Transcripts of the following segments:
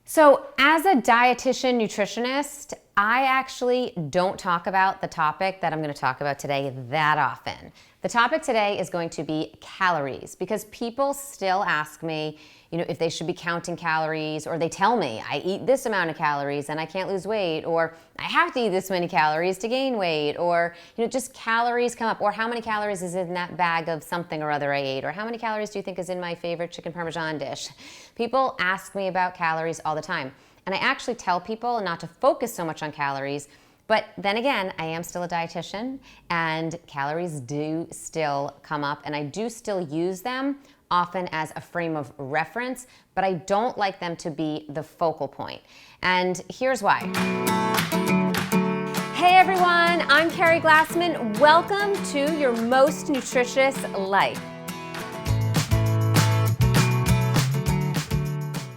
So as a dietitian nutritionist, I actually don't talk about the topic that I'm going to talk about today that often. The topic today is going to be calories, because people still ask me, if they should be counting calories, or they tell me I eat this amount of calories and I can't lose weight, or I have to eat this many calories to gain weight, or just calories come up, or how many calories is in that bag of something or other I ate, or how many calories do you think is in my favorite chicken parmesan dish? People ask me about calories all the time, and I actually tell people not to focus so much on calories. But then again, I am still a dietitian, and calories do still come up, and I do still use them often as a frame of reference, but I don't like them to be the focal point. And here's why. Hey everyone, I'm Keri Glassman. Welcome to your most nutritious life.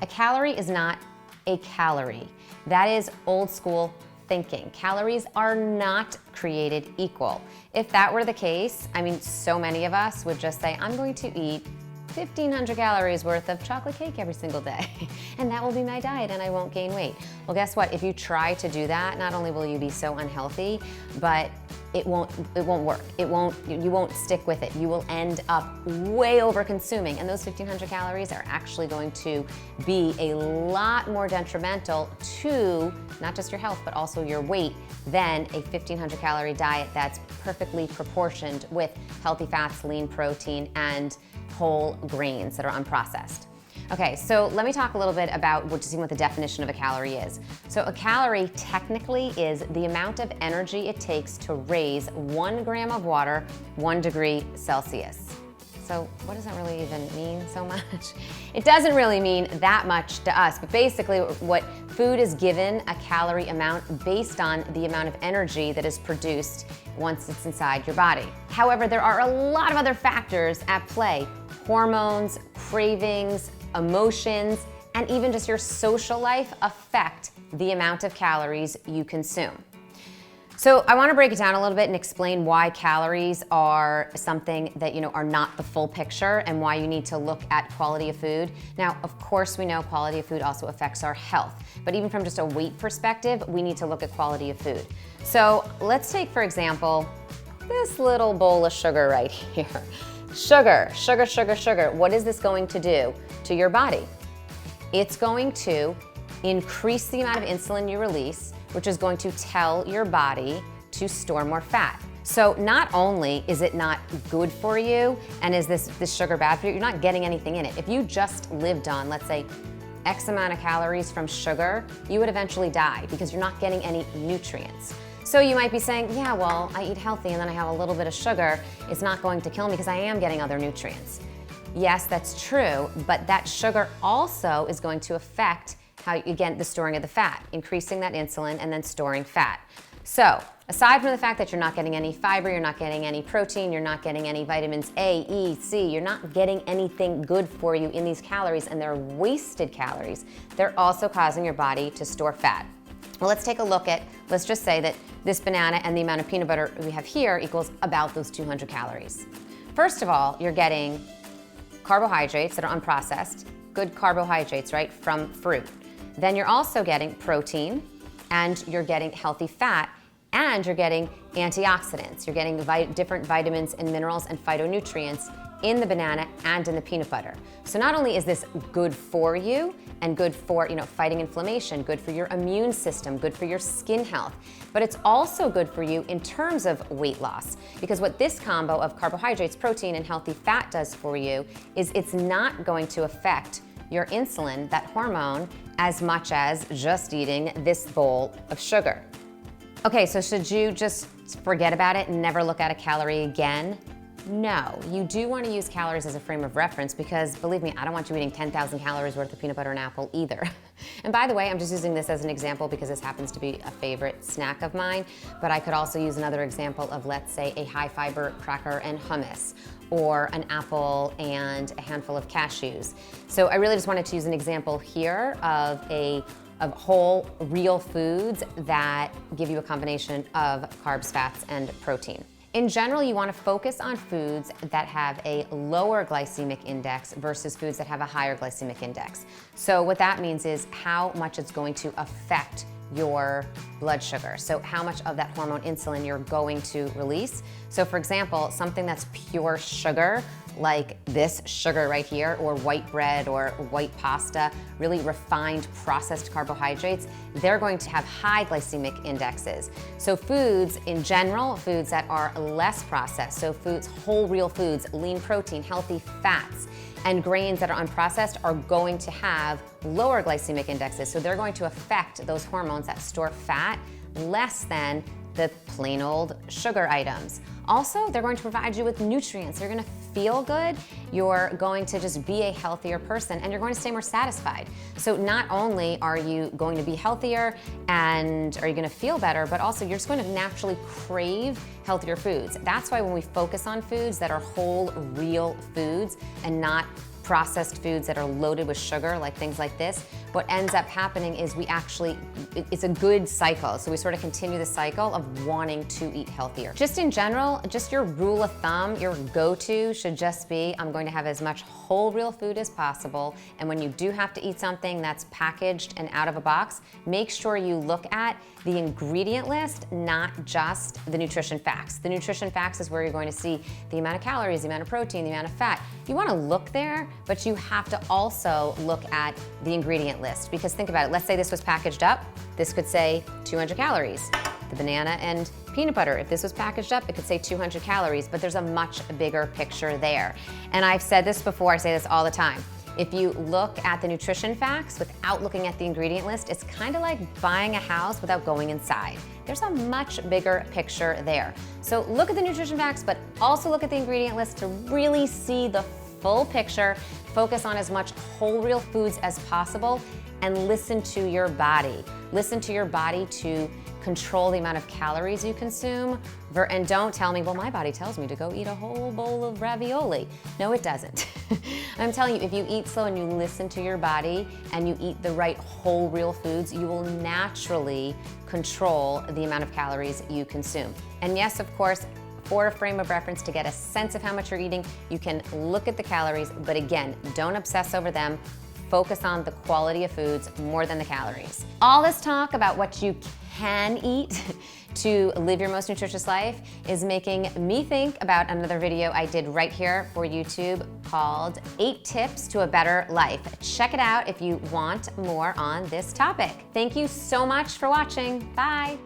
A calorie is not a calorie. That is old school thinking. Calories are not created equal. If that were the case, so many of us would just say, I'm going to eat 1,500 calories worth of chocolate cake every single day, and that will be my diet and I won't gain weight. Well, guess what? If you try to do that, not only will you be so unhealthy, but it won't work. You won't stick with it. You will end up way over consuming, and those 1,500 calories are actually going to be a lot more detrimental to not just your health, but also your weight than a 1,500 calorie diet that's perfectly proportioned with healthy fats, lean protein, and whole grains that are unprocessed. Okay, so let me talk a little bit about what the definition of a calorie is. So a calorie technically is the amount of energy it takes to raise 1 gram of water 1 degree Celsius. So what does that really even mean so much? It doesn't really mean that much to us, but basically what food is given a calorie amount based on the amount of energy that is produced once it's inside your body. However, there are a lot of other factors at play. Hormones, cravings, emotions, and even just your social life affect the amount of calories you consume. So I want to break it down a little bit and explain why calories are something that are not the full picture, and why you need to look at quality of food. Now, of course, we know quality of food also affects our health, but even from just a weight perspective, we need to look at quality of food. So let's take, for example, this little bowl of sugar right here. Sugar, sugar, sugar, sugar. What is this going to do to your body? It's going to increase the amount of insulin you release, which is going to tell your body to store more fat. So not only is it not good for you, and is this sugar bad for you, you're not getting anything in it. If you just lived on, let's say, X amount of calories from sugar, you would eventually die because you're not getting any nutrients. So you might be saying, yeah, well, I eat healthy and then I have a little bit of sugar. It's not going to kill me because I am getting other nutrients. Yes, that's true, but that sugar also is going to affect the storing of the fat, increasing that insulin and then storing fat. So aside from the fact that you're not getting any fiber, you're not getting any protein, you're not getting any vitamins A, E, C, you're not getting anything good for you in these calories, and they're wasted calories, they're also causing your body to store fat. Well, let's take a look at, let's just say that this banana and the amount of peanut butter we have here equals about those 200 calories. First of all, you're getting carbohydrates that are unprocessed, good carbohydrates, right, from fruit. Then you're also getting protein, and you're getting healthy fat, and you're getting antioxidants. You're getting different vitamins and minerals and phytonutrients in the banana and in the peanut butter. So not only is this good for you and good for fighting inflammation, good for your immune system, good for your skin health, but it's also good for you in terms of weight loss, because what this combo of carbohydrates, protein, and healthy fat does for you is it's not going to affect your insulin, that hormone, as much as just eating this bowl of sugar. Okay, so should you just forget about it and never look at a calorie again? No, you do want to use calories as a frame of reference, because believe me, I don't want you eating 10,000 calories worth of peanut butter and apple either. And by the way, I'm just using this as an example because this happens to be a favorite snack of mine, but I could also use another example of, let's say, a high fiber cracker and hummus, or an apple and a handful of cashews. So I really just wanted to use an example here of whole, real foods that give you a combination of carbs, fats, and protein. In general, you want to focus on foods that have a lower glycemic index versus foods that have a higher glycemic index. So what that means is how much it's going to affect your blood sugar. So how much of that hormone insulin you're going to release. So for example, something that's pure sugar, like this sugar right here, or white bread or white pasta, really refined processed carbohydrates, they're going to have high glycemic indexes. So foods in general, foods that are less processed, so foods, whole real foods, lean protein, healthy fats, and grains that are unprocessed are going to have lower glycemic indexes. So they're going to affect those hormones that store fat less than the plain old sugar items. Also, they're going to provide you with nutrients. You're going to feel good, you're going to just be a healthier person, and you're going to stay more satisfied. So not only are you going to be healthier and are you going to feel better, but also you're just going to naturally crave healthier foods. That's why when we focus on foods that are whole, real foods and not processed foods that are loaded with sugar, like things like this, what ends up happening is it's a good cycle. So we sort of continue the cycle of wanting to eat healthier. Just in general, just your rule of thumb, your go-to should just be, I'm going to have as much whole real food as possible. And when you do have to eat something that's packaged and out of a box, make sure you look at the ingredient list, not just the nutrition facts. The nutrition facts is where you're going to see the amount of calories, the amount of protein, the amount of fat. You want to look there, but you have to also look at the ingredient list, because think about it. Let's say this was packaged up. This could say 200 calories. The banana and peanut butter, if this was packaged up, it could say 200 calories, but there's a much bigger picture there. And I've said this before, I say this all the time. If you look at the nutrition facts without looking at the ingredient list, it's kind of like buying a house without going inside. There's a much bigger picture there. So look at the nutrition facts, but also look at the ingredient list to really see the full picture. Focus on as much whole real foods as possible and listen to your body. Listen to your body to control the amount of calories you consume, and don't tell me, well, my body tells me to go eat a whole bowl of ravioli. No, it doesn't. I'm telling you, if you eat slow and you listen to your body and you eat the right whole real foods, you will naturally control the amount of calories you consume. And yes, of course, for a frame of reference to get a sense of how much you're eating, you can look at the calories, but again, don't obsess over them. Focus on the quality of foods more than the calories. All this talk about what you can eat to live your most nutritious life is making me think about another video I did right here for YouTube called 8 Tips to a Better Life. Check it out if you want more on this topic. Thank you so much for watching. Bye.